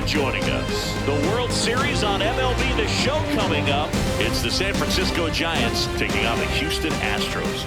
for joining us. The World Series on MLB The Show coming up. It's the San Francisco Giants taking on the Houston Astros.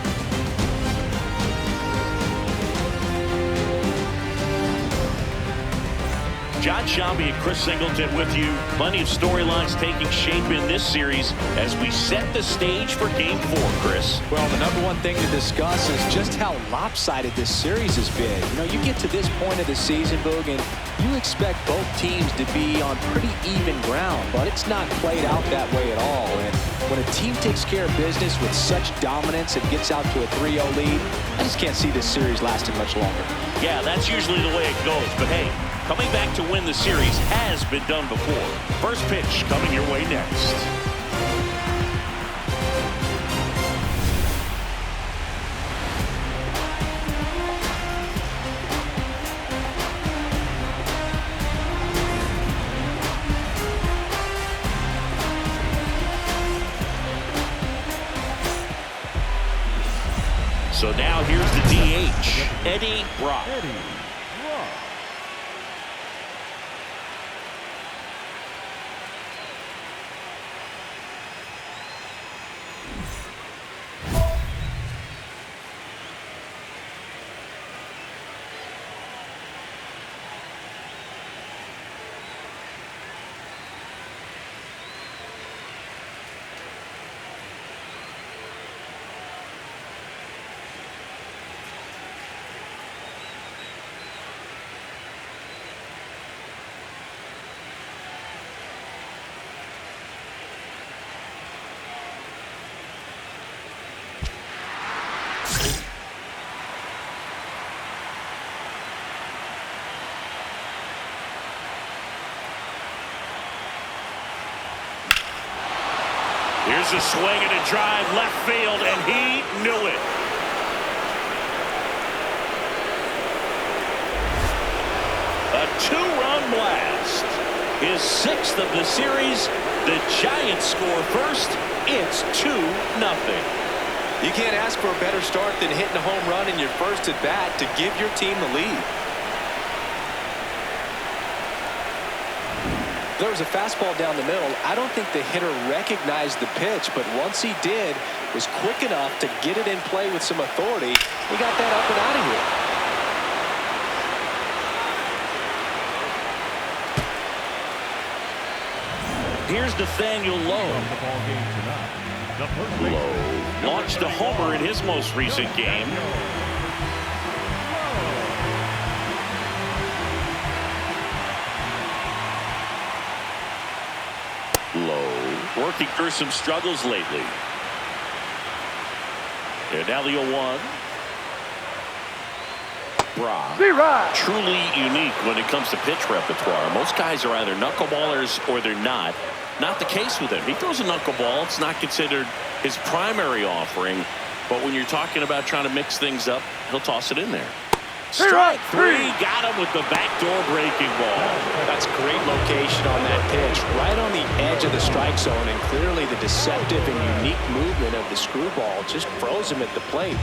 John Shelby and Chris Singleton with you. Plenty of storylines taking shape in this series as we set the stage for Game 4, Chris. Well, the number one thing to discuss is just how lopsided this series has been. You know, you get to this point of the season, Boog, and you expect both teams to be on pretty even ground, but it's not played out that way at all. And when a team takes care of business with such dominance and gets out to a 3-0 lead, I just can't see this series lasting much longer. Yeah, that's usually the way it goes, but hey, coming back to win the series has been done before. First pitch coming your way next. So now here's the DH, Eddie Brock. Here's a swing and a drive left field, and he knew it. A two-run blast. His sixth of the series. The Giants score first. It's 2-0. You can't ask for a better start than hitting a home run in your first at bat to give your team the lead. There was a fastball down the middle. I don't think the hitter recognized the pitch, but once he did, was quick enough to get it in play with some authority. He got that up and out of here. Here's Nathaniel Lowe. Lowe launched a homer in his most recent game. Lowe working through some struggles lately. And now the 0-1. Brock. Truly unique when it comes to pitch repertoire. Most guys are either knuckleballers or they're not. Not the case with him. He throws a knuckleball. It's not considered his primary offering. But when you're talking about trying to mix things up, he'll toss it in there. Strike three. Got him with the backdoor breaking ball. That's great location on that pitch. Right on the edge of the strike zone. And clearly the deceptive and unique movement of the screwball just froze him at the plate.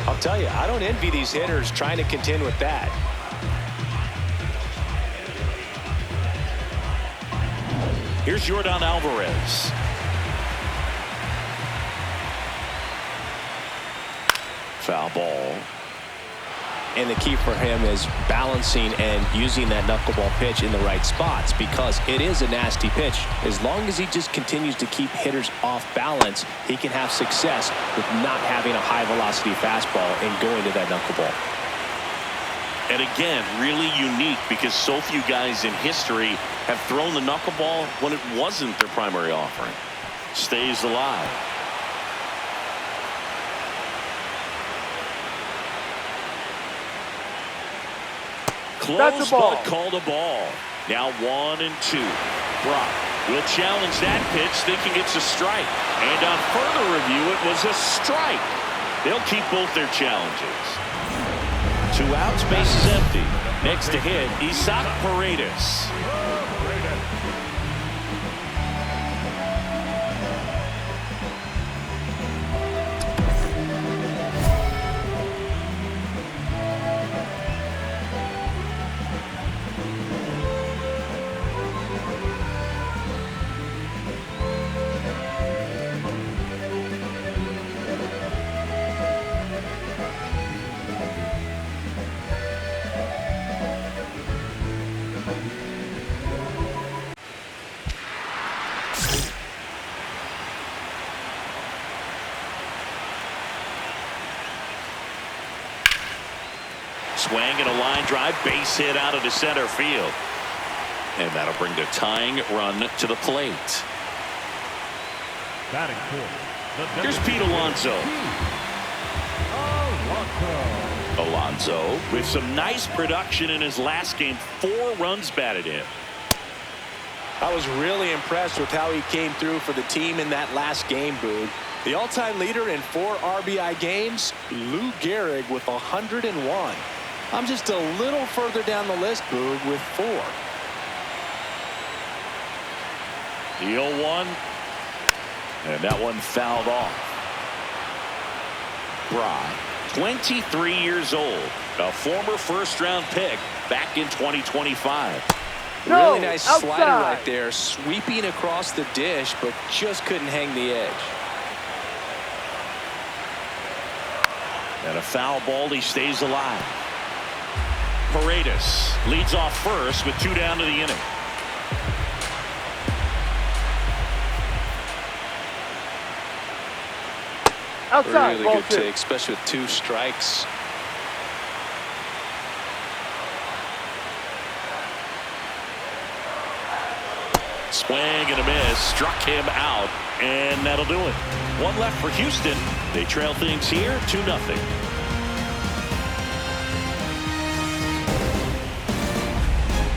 I'll tell you, I don't envy these hitters trying to contend with that. Here's Yordan Alvarez. Foul ball. And the key for him is balancing and using that knuckleball pitch in the right spots, because it is a nasty pitch. As long as he just continues to keep hitters off balance, he can have success with not having a high velocity fastball and going to that knuckleball. And again, really unique because so few guys in history have thrown the knuckleball when it wasn't their primary offering. Stays alive. Close, but called a ball. Now 1-2. Brock will challenge that pitch, thinking it's a strike. And on further review, it was a strike. They'll keep both their challenges. 2 outs, base is empty. Next to hit, Isaac Paredes. Swing and a line drive, base hit out of the center field. And that'll bring the tying run to the plate. Batting fourth. Here's Pete Alonso. Alonso with some nice production in his last game. 4 runs batted in. I was really impressed with how he came through for the team in that last game, Boog. The all-time leader in 4 RBI games, Lou Gehrig with 101. I'm just a little further down the list, Boog, with 4. The 0-1. And that one fouled off. Bry, 23 years old, a former first-round pick back in 2025. Really nice slider right there, sweeping across the dish, but just couldn't hang the edge. And a foul ball, he stays alive. Paredes leads off first with 2 down to the inning. Outside, really good take, especially with 2 strikes. Swing and a miss, struck him out, and that'll do it. 1 left for Houston. They trail things here 2-0.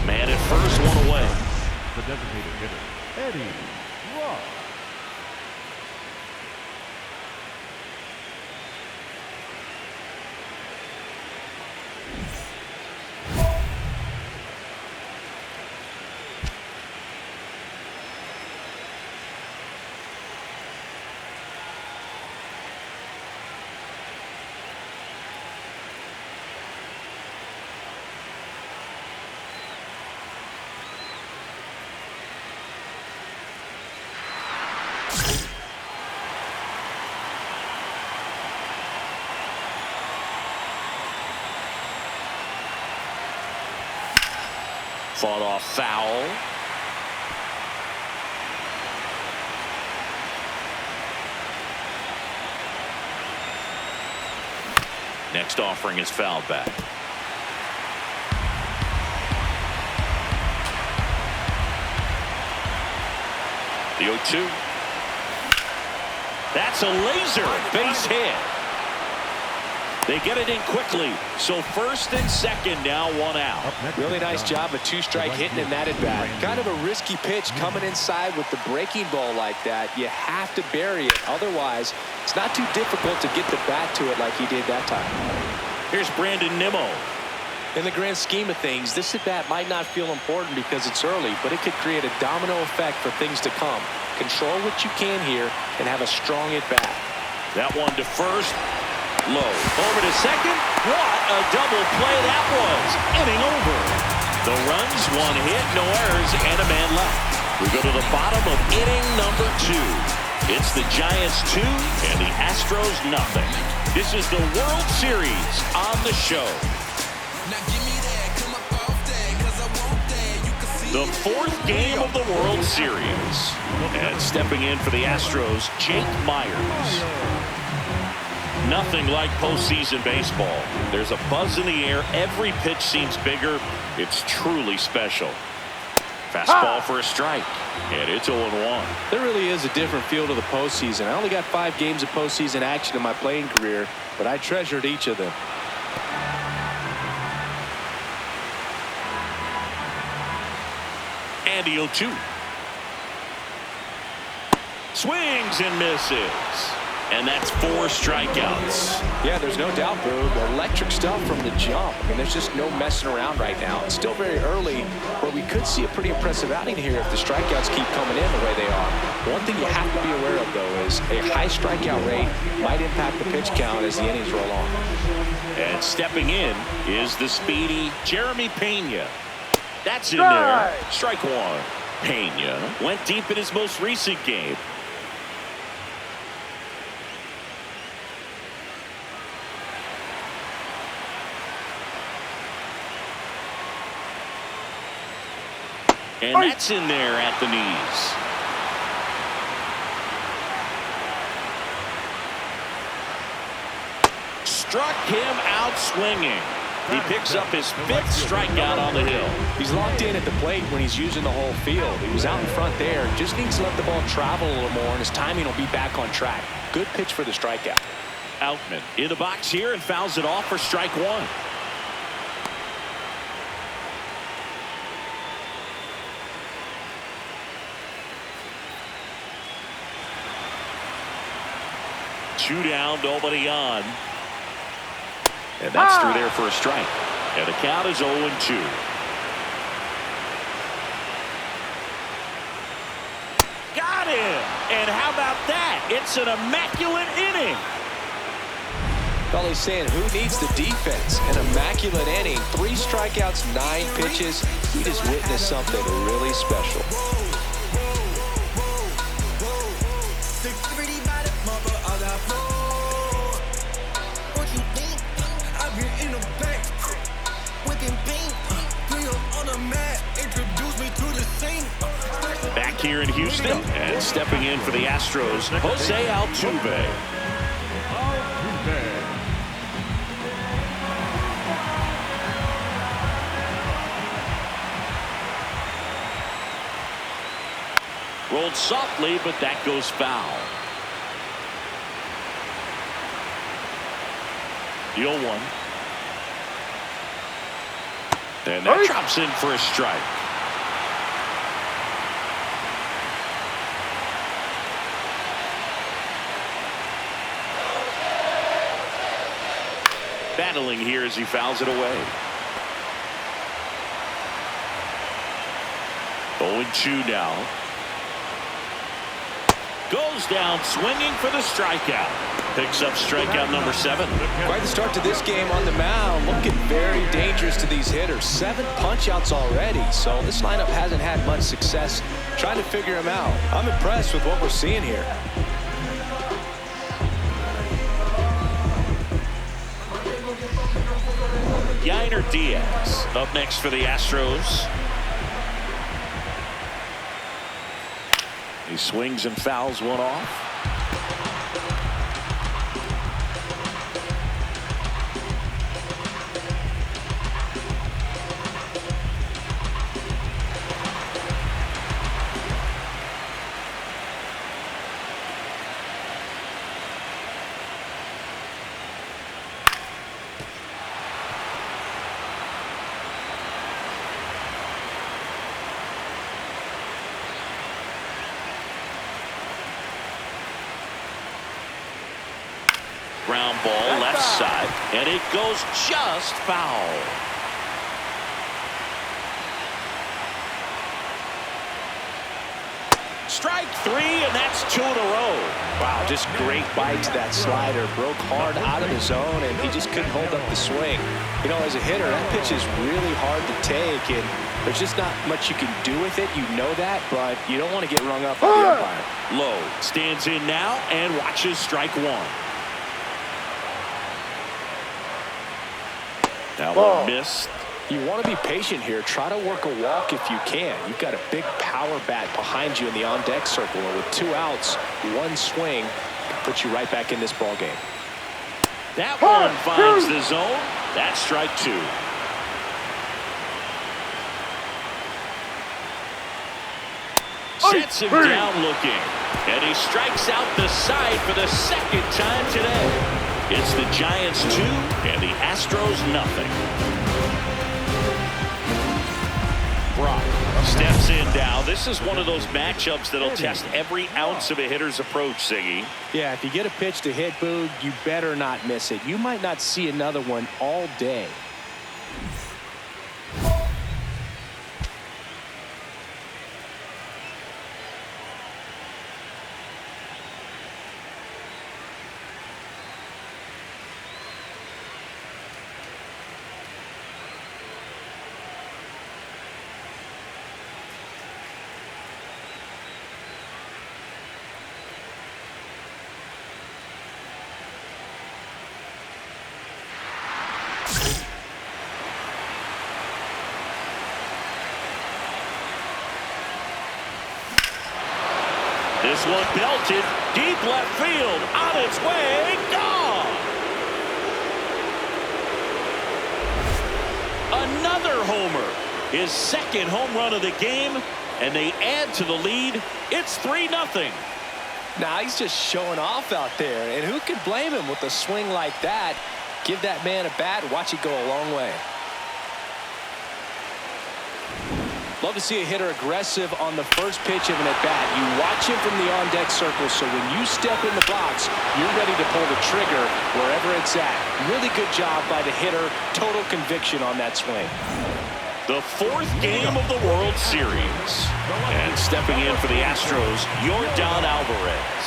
Man at first, 1 away. The designated hitter, Eddie Ross. Fought off foul. Next offering is fouled back. The 0-2. That's a laser base hit. They get it in quickly. So first and second now, 1 out. Really nice job of 2-strike hitting in that at bat. Kind of a risky pitch coming inside with the breaking ball like that. You have to bury it. Otherwise, it's not too difficult to get the bat to it like he did that time. Here's Brandon Nimmo. In the grand scheme of things, this at bat might not feel important because it's early, but it could create a domino effect for things to come. Control what you can here and have a strong at bat. That one to first. Low. Over to second. What a double play that was. Inning over. The runs, 1 hit, no errors, and a man left. We go to the bottom of inning number 2. It's the Giants 2 and the Astros nothing. This is the World Series on the show. The 4th game of the World Series. And stepping in for the Astros, Jake Myers. Nothing like postseason baseball. There's a buzz in the air. Every pitch seems bigger. It's truly special. Fastball for a strike. And it's 0-1. There really is a different feel to the postseason. I only got 5 games of postseason action in my playing career, but I treasured each of them. And the 0-2. Swings and misses. And that's 4 strikeouts. Yeah, there's no doubt, Boog. Electric stuff from the jump. I mean, there's just no messing around right now. It's still very early, but we could see a pretty impressive outing here if the strikeouts keep coming in the way they are. One thing you have to be aware of, though, is a high strikeout rate might impact the pitch count as the innings roll on. And stepping in is the speedy Jeremy Pena. That's in there. Strike 1. Pena went deep in his most recent game. And that's in there at the knees. Struck him out swinging. He picks up his 5th strikeout on the hill. He's locked in at the plate when he's using the whole field. He was out in front there. Just needs to let the ball travel a little more, and his timing will be back on track. Good pitch for the strikeout. Outman in the box here and fouls it off for strike 1. Two down, nobody on. And that's through there for a strike. And the count is 0-2. Got him! And how about that? It's an immaculate inning. Well, he's saying who needs the defense? An immaculate inning. 3 strikeouts, 9 pitches. We just witnessed something really special. Back here in Houston and stepping in for the Astros, Jose Altuve. Rolled softly, but that goes foul. The 0-1. And that drops in for a strike. Battling here as he fouls it away. 0-2 now. Goes down swinging for the strikeout. Picks up strikeout number 7. Quite the start to this game on the mound. Looking very dangerous to these hitters. 7 punch-outs already. So this lineup hasn't had much success trying to figure him out. I'm impressed with what we're seeing here. Yainer Diaz up next for the Astros. He swings and fouls one off. Ground ball left side, and it goes just foul. Strike 3, and that's 2 in a row. Wow, just great bite to that slider. Broke hard out of the zone, and he just couldn't hold up the swing. You know, as a hitter, that pitch is really hard to take, and there's just not much you can do with it. You know that, but you don't want to get rung up by the umpire. Lowe stands in now and watches strike 1. That one missed. You want to be patient here. Try to work a walk if you can. You've got a big power bat behind you in the on-deck circle. And with 2 outs, 1 swing puts you right back in this ball game. That one finds the zone. That's strike 2. Sets him down looking. And he strikes out the side for the 2nd time today. It's the Giants 2 and the Astros nothing. Brock steps in now. This is one of those matchups that'll test every ounce of a hitter's approach, Ziggy. Yeah, if you get a pitch to hit, Boog, you better not miss it. You might not see another one all day. This one belted deep left field, on its way, gone. another homer. His second home run of the game, and they add to the lead. It's 3-0. Now he's just showing off out there, and who can blame him with a swing like that? Give that man a bat, watch it go a long way. Love to see a hitter aggressive on the first pitch of an at-bat. You watch him from the on-deck circle, so when you step in the box, you're ready to pull the trigger wherever it's at. Really good job by the hitter. Total conviction on that swing. The fourth game of the World Series. And stepping in for the Astros, Yordan Alvarez.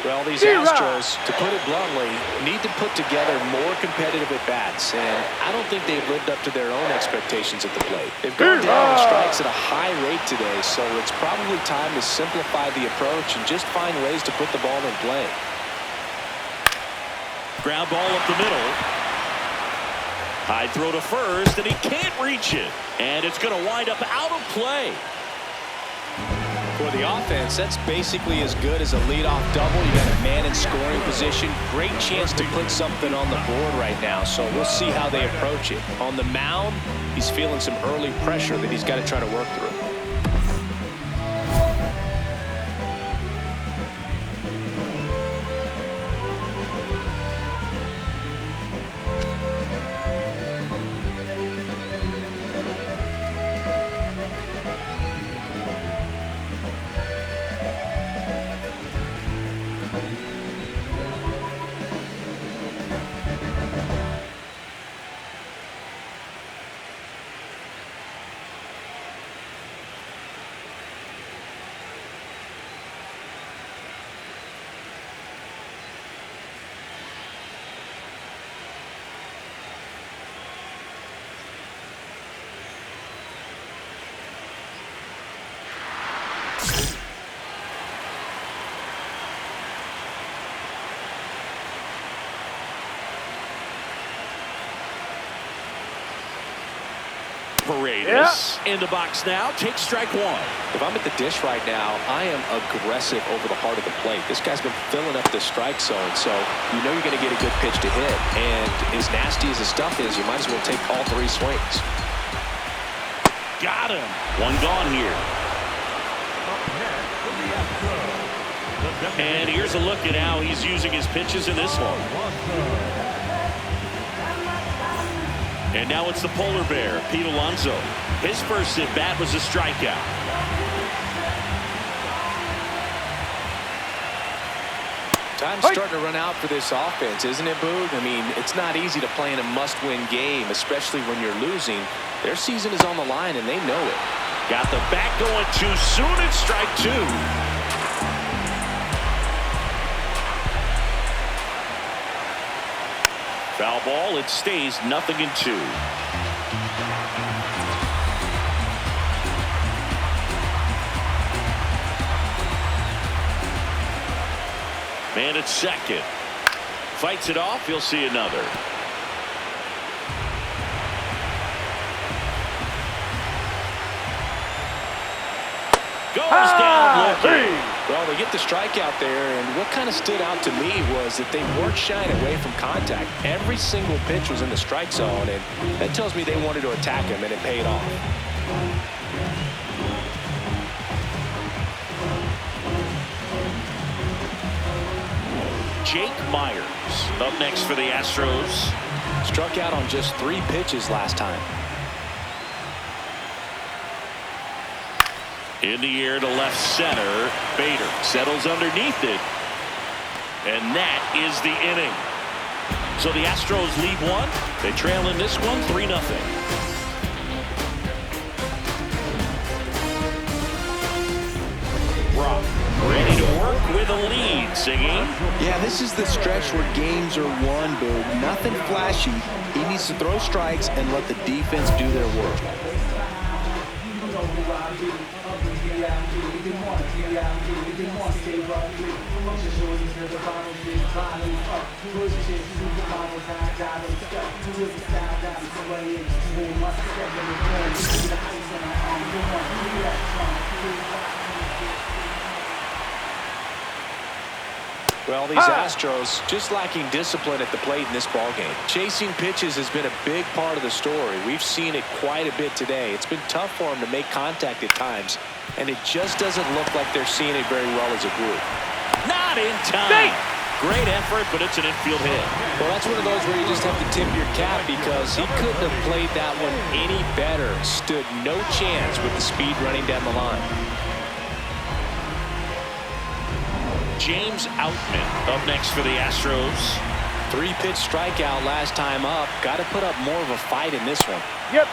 Well, these Astros, to put it bluntly, need to put together more competitive at-bats, and I don't think they've lived up to their own expectations at the plate. They've gone down in strikes at a high rate today, so it's probably time to simplify the approach and just find ways to put the ball in play. Ground ball up the middle. High throw to first, and he can't reach it. And it's going to wind up out of play. For the offense, that's basically as good as a leadoff double. You got a man in scoring position. Great chance to put something on the board right now, so we'll see how they approach it. On the mound, he's feeling some early pressure that he's got to try to work through. Paredes in the box now. Takes strike one. If I'm at the dish right now, I am aggressive over the heart of the plate. This guy's been filling up the strike zone, so you know you're going to get a good pitch to hit. And as nasty as the stuff is, you might as well take all three swings. Got him. One gone here. And here's a look at how he's using his pitches in this one. And now it's the polar bear, Pete Alonso. His first at-bat was a strikeout. Time's starting to run out for this offense, isn't it, Boog? I mean, it's not easy to play in a must-win game, especially when you're losing. Their season is on the line, and they know it. Got the bat going too soon. It's strike two. Foul ball. It stays 0-2. Man at second. Fights it off. You'll see another. Goes down looking. Well, they get the strikeout there, and what kind of stood out to me was that they weren't shying away from contact. Every single pitch was in the strike zone, and that tells me they wanted to attack him, and it paid off. Jake Myers up next for the Astros. Struck out on just 3 pitches last time. In the air to left center. Bader settles underneath it. And that is the inning. So the Astros lead one. They trail in this one 3-0. Rock ready to work with a lead. Singing. Yeah, this is the stretch where games are won, Boog. Nothing flashy. He needs to throw strikes and let the defense do their work. Well, these Astros just lacking discipline at the plate in this ballgame. Chasing pitches has been a big part of the story. We've seen it quite a bit today. It's been tough for them to make contact at times, and it just doesn't look like they're seeing it very well as a group. Not in time. Great effort, but it's an infield hit. Well, that's one of those where you just have to tip your cap because he couldn't have played that one any better. Stood no chance with the speed running down the line. James Outman up next for the Astros. 3-pitch strikeout last time up. Got to put up more of a fight in this one. Yep.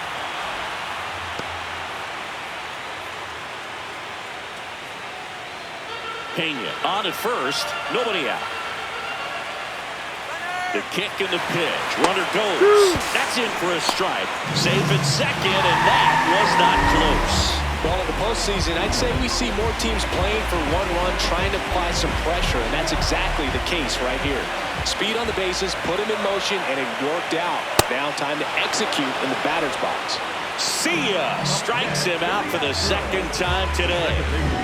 Pena on at first. Nobody out. The kick and the pitch. Runner goes. That's in for a strike. Safe at second, and that was not close. Well, in the postseason, I'd say we see more teams playing for one run, trying to apply some pressure, and that's exactly the case right here. Speed on the bases, put him in motion, and it worked out. Now time to execute in the batter's box. See ya! Strikes him out for the second time today.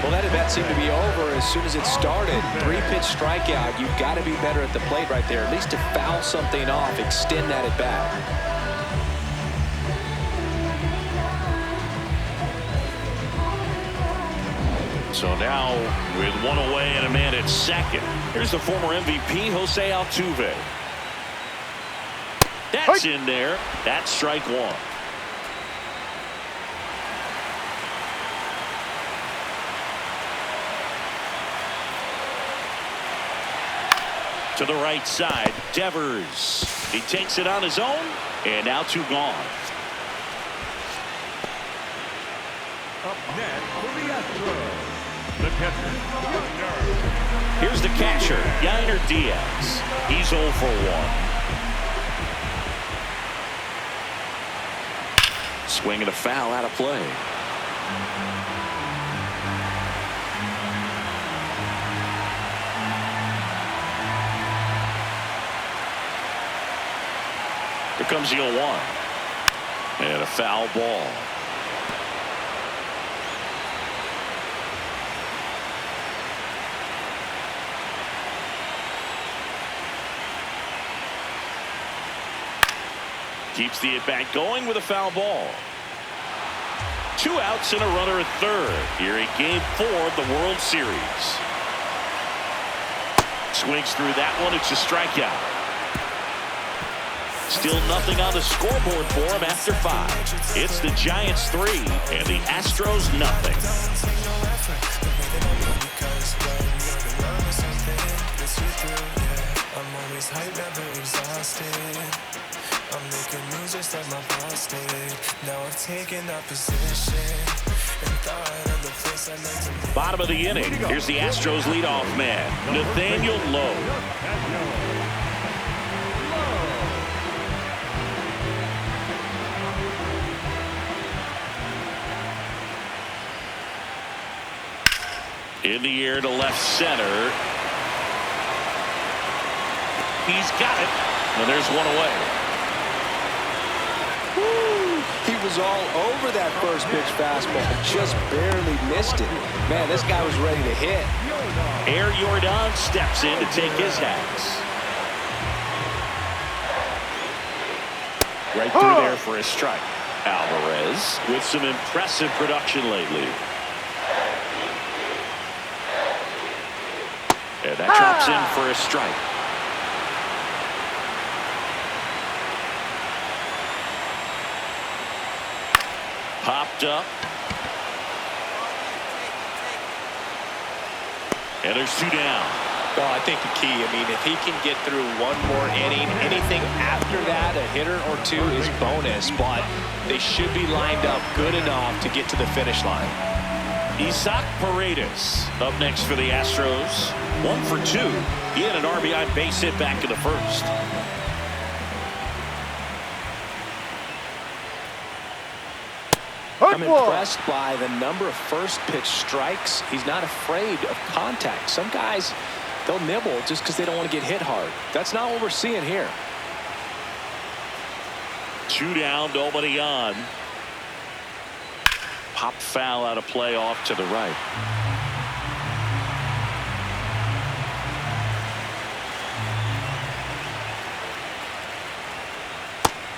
Well, that at bat seemed to be over as soon as it started. 3-pitch strikeout. You've got to be better at the plate right there, at least to foul something off, extend that at bat. So now with one away and a man at second. Here's the former MVP, Jose Altuve. That's in there. That's strike one. To the right side, Devers. He takes it on his own, and now 2 gone. Up next for the Astros, the catcher, Yainer. Here's the catcher, Yainer Diaz. He's 0 for 1. Swing and a foul out of play. Here comes the 0-1. And a foul ball. Keeps the at-bat going with a foul ball. 2 outs and a runner at third here in Game 4 of the World Series. Swings through that one. It's a strikeout. Still nothing on the scoreboard for him after 5. It's the Giants 3 and the Astros nothing. I'm making moves just like my boss did. Now I've taken that position and thought of the place I like to be. Bottom of the inning. Here's the Astros leadoff man, Nathaniel Lowe. In the air to left center. He's got it. And there's one away. He was all over that first pitch fastball, just barely missed it. Man, this guy was ready to hit. Air Jordan steps in to take his hats. Right through there for a strike. Alvarez with some impressive production lately. And that drops in for a strike. Popped up. And there's 2 down. Well, I think the key, if he can get through one more inning, anything after that, a hitter or 2 is bonus, but they should be lined up good enough to get to the finish line. Isaac Paredes up next for the Astros. 1 for 2. He had an RBI base hit back in the first. I'm impressed by the number of first pitch strikes. He's not afraid of contact. Some guys, they'll nibble just because they don't want to get hit hard. That's not what we're seeing here. 2 down, nobody on. Pop foul out of play off to the right.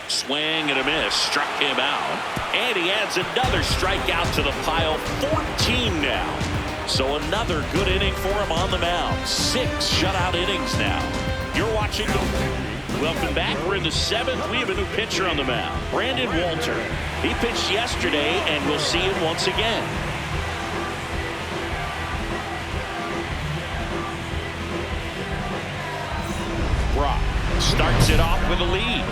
Swing and a miss. Struck him out. And he adds another strikeout to the pile. 14 now. So another good inning for him on the mound. 6 shutout innings now. You're watching Welcome back. We're in the 7th. We have a new pitcher on the mound. Brandon Walter. He pitched yesterday, and we'll see him once again. Brock starts it off with a lead.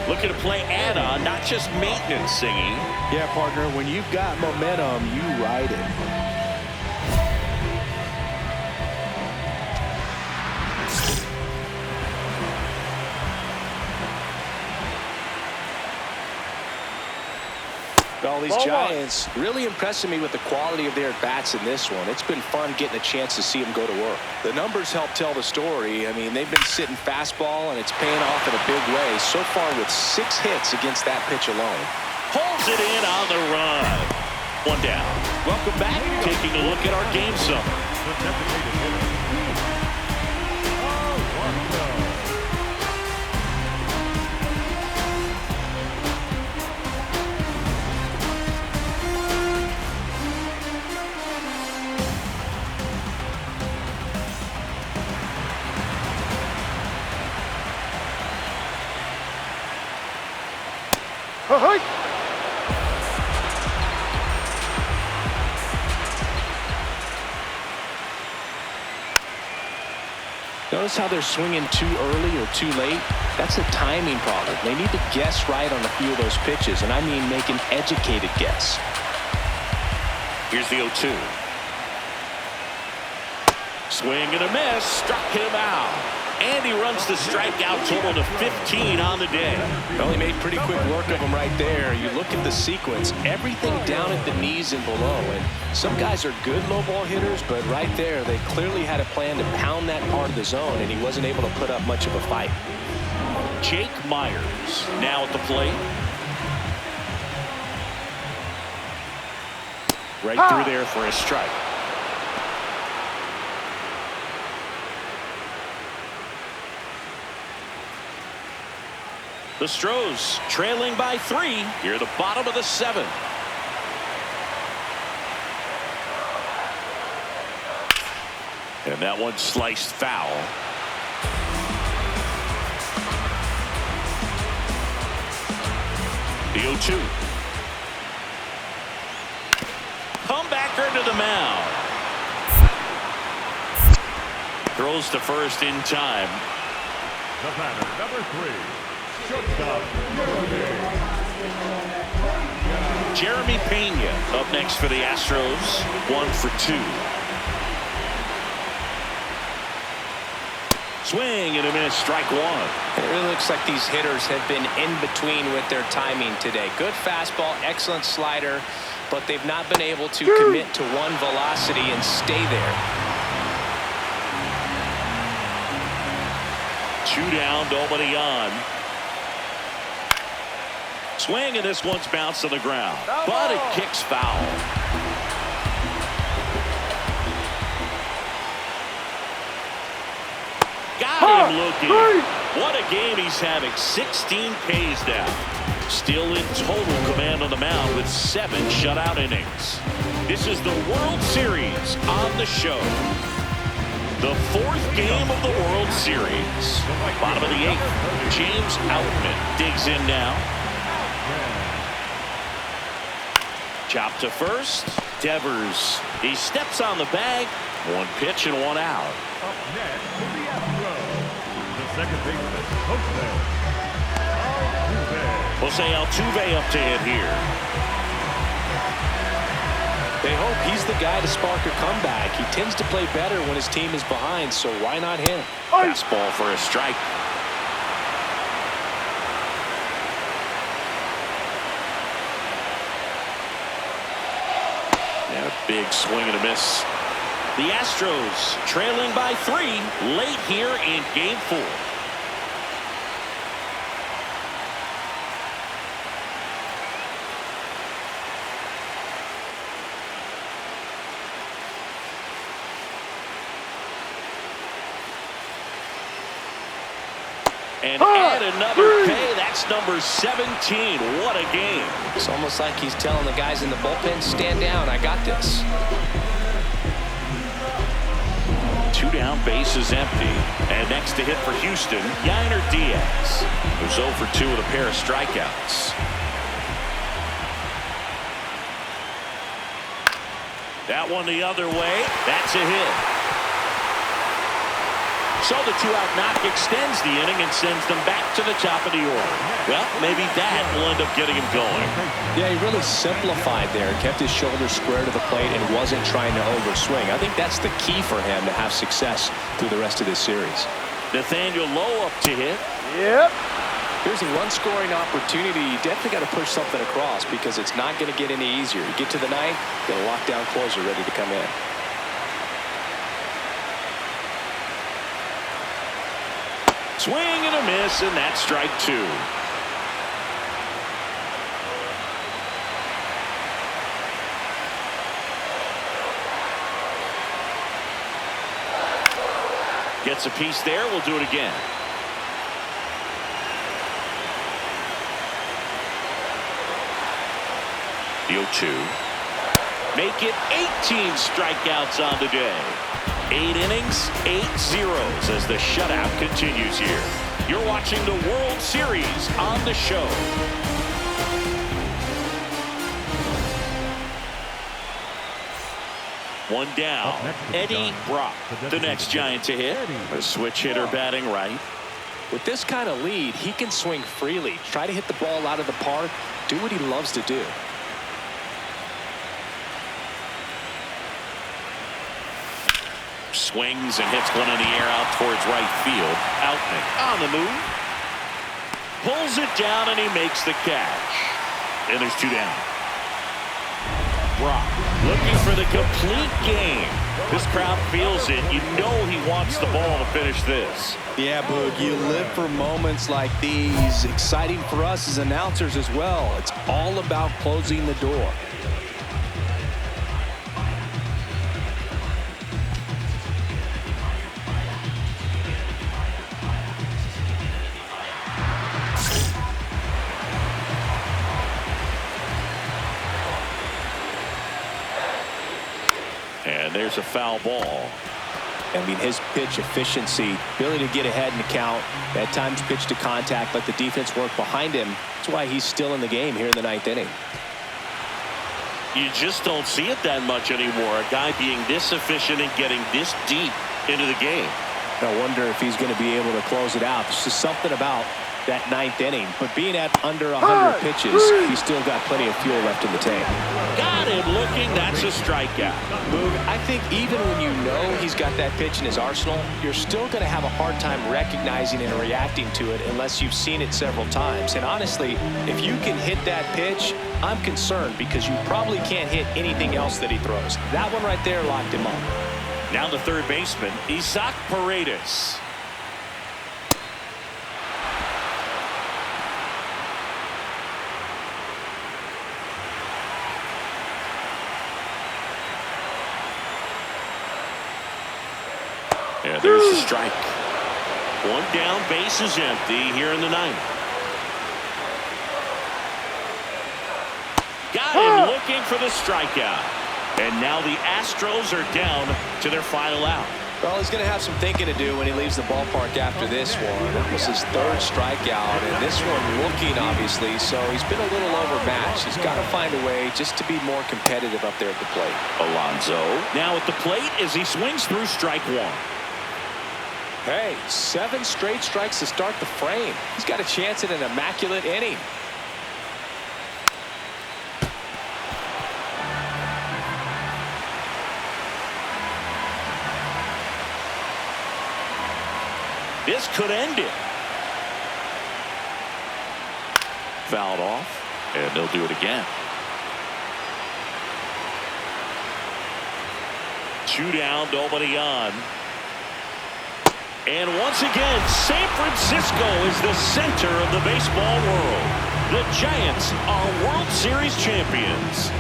Looking to play add-on, not just maintenance singing. Yeah, partner, when you've got momentum, you ride it. All these Giants really impressing me with the quality of their at-bats in this one. It's been fun getting a chance to see them go to work. The numbers help tell the story. I mean, they've been sitting fastball, and it's paying off in a big way. So far with 6 hits against that pitch alone. Pulls it in on the run. 1 down. Welcome back. Taking a look at our game summary. Notice how they're swinging too early or too late? That's a timing problem. They need to guess right on a few of those pitches, and I mean make an educated guess. Here's the 0-2. Swing and a miss. Struck him out. And he runs the strikeout total to 15 on the day. Well, he made pretty quick work of him right there. You look at the sequence, everything down at the knees and below. And some guys are good low ball hitters, but right there, they clearly had a plan to pound that part of the zone, and he wasn't able to put up much of a fight. Jake Myers now at the plate. Right through there for a strike. The Astros trailing by 3 here at the bottom of the 7th. And that one sliced foul. The 0-2. Comebacker to the mound. Throws to first in time. The batter, number 3. Shortstop, Jeremy Pena up next for the Astros. 1 for 2. Swing and a miss. Strike 1. It really looks like these hitters have been in between with their timing today. Good fastball, excellent slider, but they've not been able to commit to one velocity and stay there. 2 down, nobody on. Swing, and this one's bounced to the ground, but it kicks foul. Got him looking. What a game he's having. 16 Ks now. Still in total command on the mound with 7 shutout innings. This is the World Series on the show. The 4th game of the World Series. Bottom of the 8th. James Outman digs in now. Chop to first. Devers. He steps on the bag. 1 pitch and 1 out. Up next for the Astros, the second baseman, Jose Altuve up to hit here. They hope he's the guy to spark a comeback. He tends to play better when his team is behind, so why not him? Fastball for a strike. And a big swing and a miss. The Astros trailing by 3 late here in Game 4. And add another K. That That's number 17. What a game. It's almost like he's telling the guys in the bullpen, stand down, I got this. 2 down, bases empty. And next to hit for Houston, Yainer Diaz, who's 0 for 2 with a pair of strikeouts. That one the other way. That's a hit. So the 2-out knock extends the inning and sends them back to the top of the order. Well, maybe that will end up getting him going. Yeah, he really simplified there. Kept his shoulders square to the plate and wasn't trying to overswing. I think that's the key for him to have success through the rest of this series. Nathaniel Lowe up to hit. Yep. Here's a run-scoring opportunity. You definitely got to push something across because it's not going to get any easier. You get to the ninth, got a lockdown closer ready to come in. Swing and a miss, and that's strike 2. Gets a piece there. We'll do it again. The 0-2. Make it 18 strikeouts on the day. 8 innings, 8 zeros as the shutout continues here. You're watching the World Series on the show. One down. Eddie Brock, the next Giant to hit. A switch hitter batting right. With this kind of lead, he can swing freely. Try to hit the ball out of the park. Do what he loves to do. Swings and hits one in the air out towards right field. Outman on the move. Pulls it down and he makes the catch. And there's 2 down. Brock looking for the complete game. This crowd feels it. You know he wants the ball to finish this. Yeah, Boog, you live for moments like these. Exciting for us as announcers as well. It's all about closing the door. And there's a foul ball. I mean, his pitch efficiency, ability to get ahead in the count, at times pitch to contact, let the defense work behind him. That's why he's still in the game here in the 9th inning. You just don't see it that much anymore. A guy being this efficient and getting this deep into the game. I wonder if he's going to be able to close it out. There's just something about that 9th inning. But being at under 100 pitches, he's still got plenty of fuel left in the tank. Got him looking. That's a strikeout. Boog, I think even when you know he's got that pitch in his arsenal, you're still going to have a hard time recognizing and reacting to it unless you've seen it several times. And honestly, if you can hit that pitch, I'm concerned because you probably can't hit anything else that he throws. That one right there locked him up. Now the third baseman, Isaac Paredes. Yeah, there's the strike. 1 down, base is empty here in the 9th. Got him looking for the strikeout. And now the Astros are down to their final out. Well, he's going to have some thinking to do when he leaves the ballpark after this one. That was his 3rd strikeout, and this one looking, obviously, so he's been a little overmatched. He's got to find a way just to be more competitive up there at the plate. Alonso now at the plate as he swings through strike 1. Hey, 7 straight strikes to start the frame. He's got a chance at an immaculate inning. This could end it. Fouled off, and they'll do it again. 2 down, nobody on. And once again, San Francisco is the center of the baseball world. The Giants are World Series champions.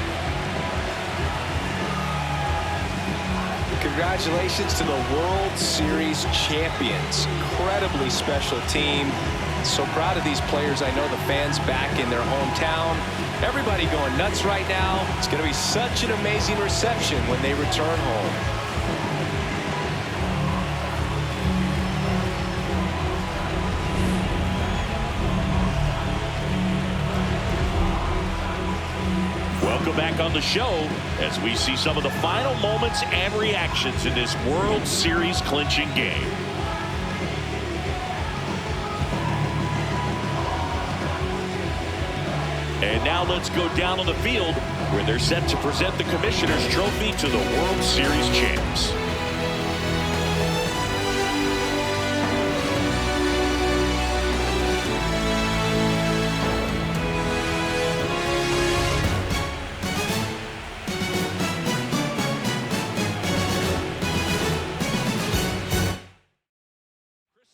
Congratulations to the World Series champions. Incredibly special team. So proud of these players. I know the fans back in their hometown. Everybody going nuts right now. It's going to be such an amazing reception when they return home. Welcome back on the show as we see some of the final moments and reactions in this World Series clinching game. And now let's go down on the field where they're set to present the Commissioner's Trophy to the World Series champs.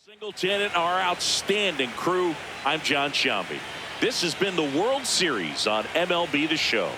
Singleton and our outstanding crew. I'm John Sciambi. This has been the World Series on MLB The Show.